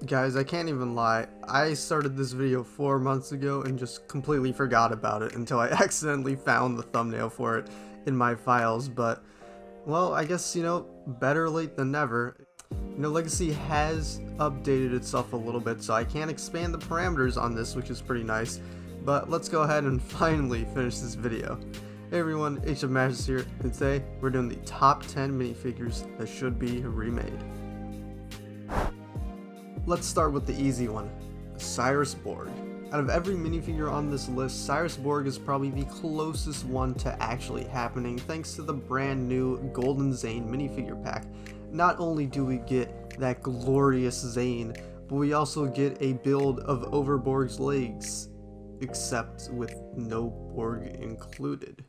Guys, I can't even lie, I started this video 4 months ago and just completely forgot about it until I accidentally found the thumbnail for it in my files, but, well, I guess, better late than never. Legacy has updated itself a little bit, so I can expand the parameters on this, which is pretty nice, but let's go ahead and finally finish this video. Hey everyone, Hfmasters here, and today we're doing the top 10 minifigures that should be remade. Let's start with the easy one, Cyrus Borg. Out of every minifigure on this list, Cyrus Borg is probably the closest one to actually happening thanks to the brand new Golden Zane minifigure pack. Not only do we get that glorious Zane, but we also get a build of Overborg's legs, except with no Borg included.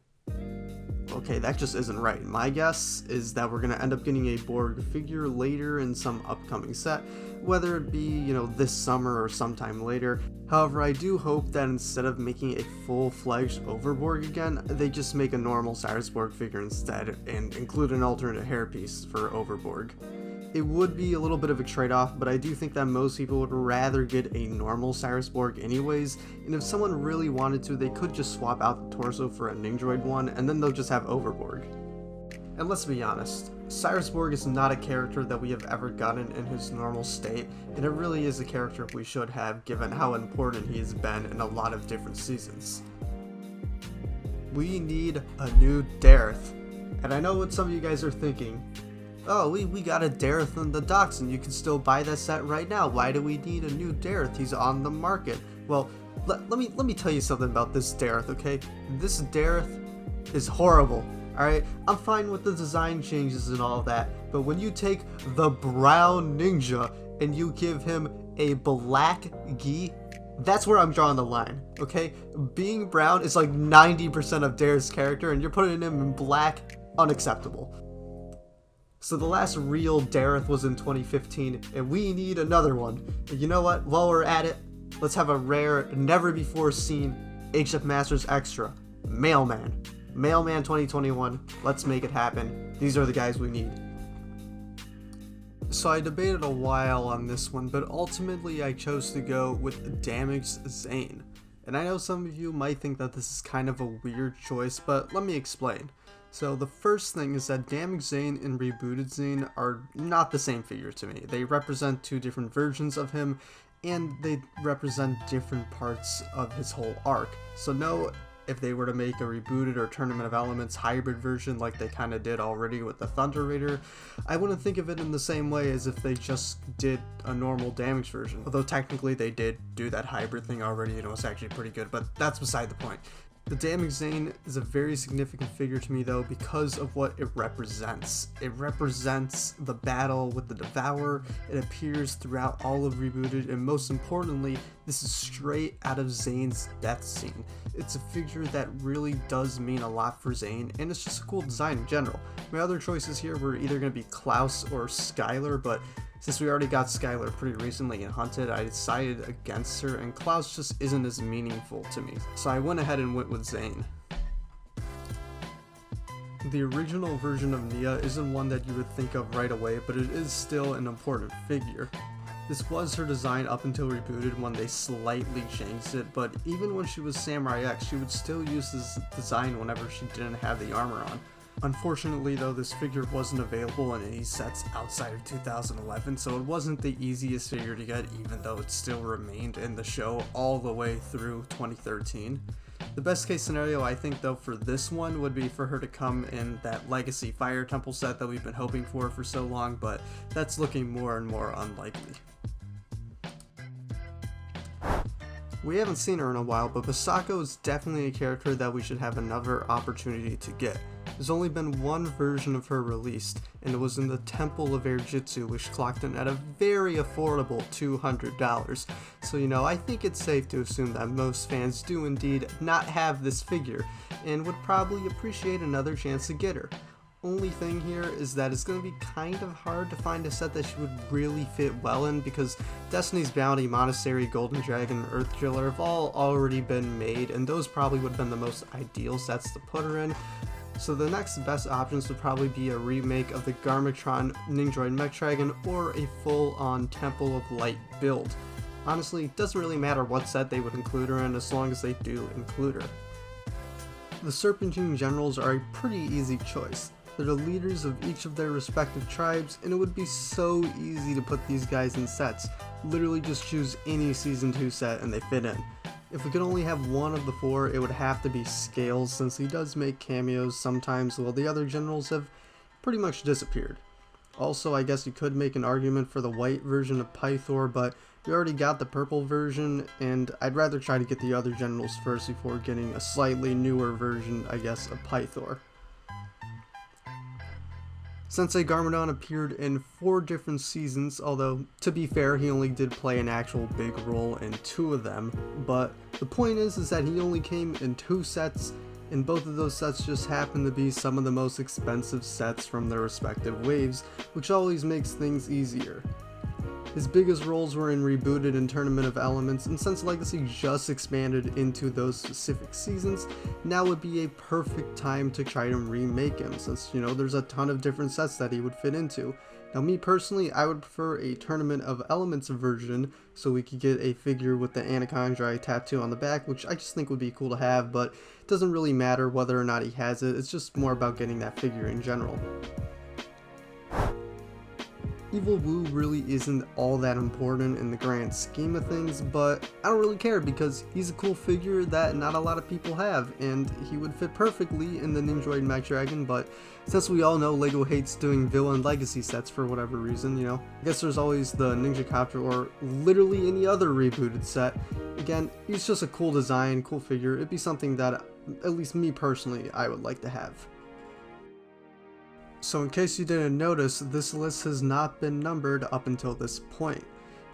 Okay, that just isn't right. My guess is that we're going to end up getting a Borg figure later in some upcoming set, whether it be, this summer or sometime later. However, I do hope that instead of making a full-fledged Overborg again, they just make a normal Cyrus Borg figure instead and include an alternate hairpiece for Overborg. It would be a little bit of a trade-off, but I do think that most people would rather get a normal Cyrus Borg anyways, and if someone really wanted to, they could just swap out the torso for a Ninjago one, and then they'll just have Overborg. And let's be honest, Cyrus Borg is not a character that we have ever gotten in his normal state, and it really is a character we should have given how important he has been in a lot of different seasons. We need a new Dareth, and I know what some of you guys are thinking. Oh, we got a Dareth in the docks and you can still buy that set right now. Why do we need a new Dareth? He's on the market. Well, let me tell you something about this Dareth, okay? This Dareth is horrible, alright? I'm fine with the design changes and all that, but when you take the brown ninja and you give him a black gi, that's where I'm drawing the line, okay? Being brown is like 90% of Dareth's character and you're putting him in black, unacceptable. So the last real Dareth was in 2015, and we need another one. And you know what? While we're at it, let's have a rare, never-before-seen Hfmasters Extra, Mailman. Mailman 2021, let's make it happen. These are the guys we need. So I debated a while on this one, but ultimately I chose to go with Damaged Zane. And I know some of you might think that this is kind of a weird choice, but let me explain. So the first thing is that Damaged Zane and Rebooted Zane are not the same figure to me. They represent two different versions of him, and they represent different parts of his whole arc. So no, if they were to make a rebooted or Tournament of Elements hybrid version like they kind of did already with the Thunder Raider, I wouldn't think of it in the same way as if they just did a normal damaged version. Although technically they did do that hybrid thing already and it was actually pretty good, but that's beside the point. The Damaged Zane is a very significant figure to me though because of what it represents. It represents the battle with the Devourer, it appears throughout all of Rebooted, and most importantly, this is straight out of Zane's death scene. It's a figure that really does mean a lot for Zane, and it's just a cool design in general. My other choices here were either going to be Klaus or Skylar, but since we already got Skylar pretty recently in Hunted, I decided against her, and Klaus just isn't as meaningful to me. So I went ahead and went with Zane. The original version of Nia isn't one that you would think of right away, but it is still an important figure. This was her design up until Rebooted when they slightly changed it, but even when she was Samurai X, she would still use this design whenever she didn't have the armor on. Unfortunately though, this figure wasn't available in any sets outside of 2011, so it wasn't the easiest figure to get, even though it still remained in the show all the way through 2013. The best case scenario I think though for this one would be for her to come in that Legacy Fire Temple set that we've been hoping for so long, but that's looking more and more unlikely. We haven't seen her in a while, but Masako is definitely a character that we should have another opportunity to get. There's only been one version of her released, and it was in the Temple of Air Jitsu, which clocked in at a very affordable $200. So I think it's safe to assume that most fans do indeed not have this figure, and would probably appreciate another chance to get her. Only thing here is that it's going to be kind of hard to find a set that she would really fit well in, because Destiny's Bounty, Monastery, Golden Dragon, and Earth Driller have all already been made, and those probably would have been the most ideal sets to put her in. So the next best options would probably be a remake of the Garmatron Ninjago Mech Dragon or a full-on Temple of Light build. Honestly, it doesn't really matter what set they would include her in as long as they do include her. The Serpentine Generals are a pretty easy choice. They're the leaders of each of their respective tribes, and it would be so easy to put these guys in sets. Literally just choose any Season 2 set and they fit in. If we could only have one of the four, it would have to be Scales, since he does make cameos sometimes while the other generals have pretty much disappeared. Also, I guess you could make an argument for the white version of Pythor, but we already got the purple version, and I'd rather try to get the other generals first before getting a slightly newer version, I guess, of Pythor. Sensei Garmadon appeared in 4 different seasons, although, to be fair, he only did play an actual big role in 2 of them, but the point is that he only came in 2 sets, and both of those sets just happen to be some of the most expensive sets from their respective waves, which always makes things easier. His biggest roles were in Rebooted and Tournament of Elements, and since Legacy just expanded into those specific seasons, now would be a perfect time to try to remake him, since, you know, there's a ton of different sets that he would fit into. Now, me personally, I would prefer a Tournament of Elements version, so we could get a figure with the Anaconda tattoo on the back, which I just think would be cool to have, but it doesn't really matter whether or not he has it, it's just more about getting that figure in general. Evil Wu really isn't all that important in the grand scheme of things, but I don't really care because he's a cool figure that not a lot of people have, and he would fit perfectly in the Ninjago Mech Dragon, but since we all know LEGO hates doing villain legacy sets for whatever reason, you know, I guess there's always the Ninjacopter or literally any other rebooted set. Again, he's just a cool design, cool figure. It'd be something that, at least me personally, I would like to have. So in case you didn't notice, this list has not been numbered up until this point.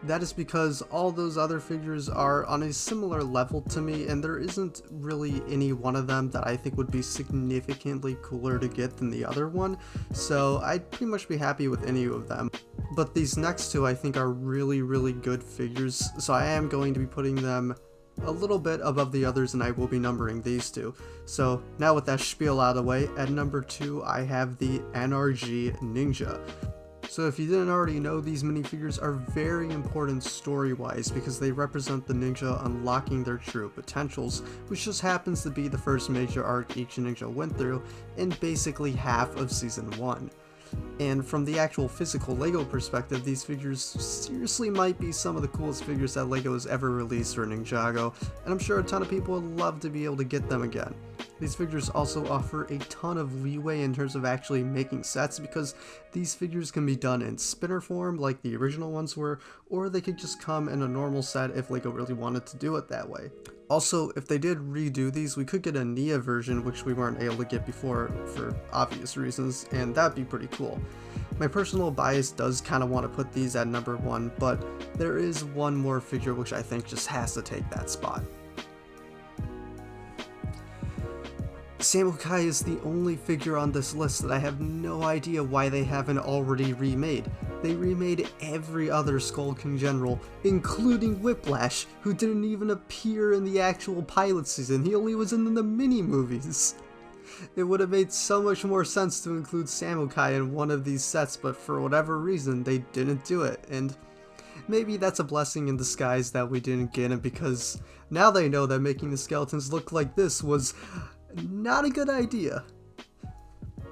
That is because all those other figures are on a similar level to me, and there isn't really any one of them that I think would be significantly cooler to get than the other one, so I'd pretty much be happy with any of them. But these next 2 I think are really good figures, so I am going to be putting them a little bit above the others, and I will be numbering these 2. So now with that spiel out of the way, at number 2 I have the NRG Ninja. So if you didn't already know, these minifigures are very important story-wise because they represent the ninja unlocking their true potentials, which just happens to be the first major arc each ninja went through in basically half of Season 1. And from the actual physical LEGO perspective, these figures seriously might be some of the coolest figures that LEGO has ever released for Ninjago, and I'm sure a ton of people would love to be able to get them again. These figures also offer a ton of leeway in terms of actually making sets, because these figures can be done in spinner form like the original ones were, or they could just come in a normal set if LEGO really wanted to do it that way. Also, if they did redo these, we could get a Nia version, which we weren't able to get before for obvious reasons, and that'd be pretty cool. My personal bias does kind of want to put these at number 1, but there is one more figure which I think just has to take that spot. Samukai is the only figure on this list that I have no idea why they haven't already remade. They remade every other Skull King general, including Whiplash, who didn't even appear in the actual pilot season. He only was in the mini-movies. It would have made so much more sense to include Samukai in one of these sets, but for whatever reason, they didn't do it, and maybe that's a blessing in disguise that we didn't get him, because now they know that making the skeletons look like this was not a good idea.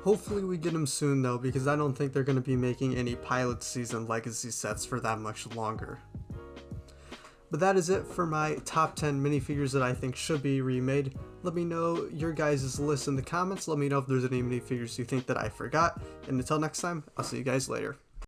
Hopefully we get him soon though, because I don't think they're going to be making any pilot season legacy sets for that much longer. But that is it for my top 10 minifigures that I think should be remade. Let me know your guys' list in the comments. Let me know if there's any minifigures you think that I forgot. And until next time, I'll see you guys later.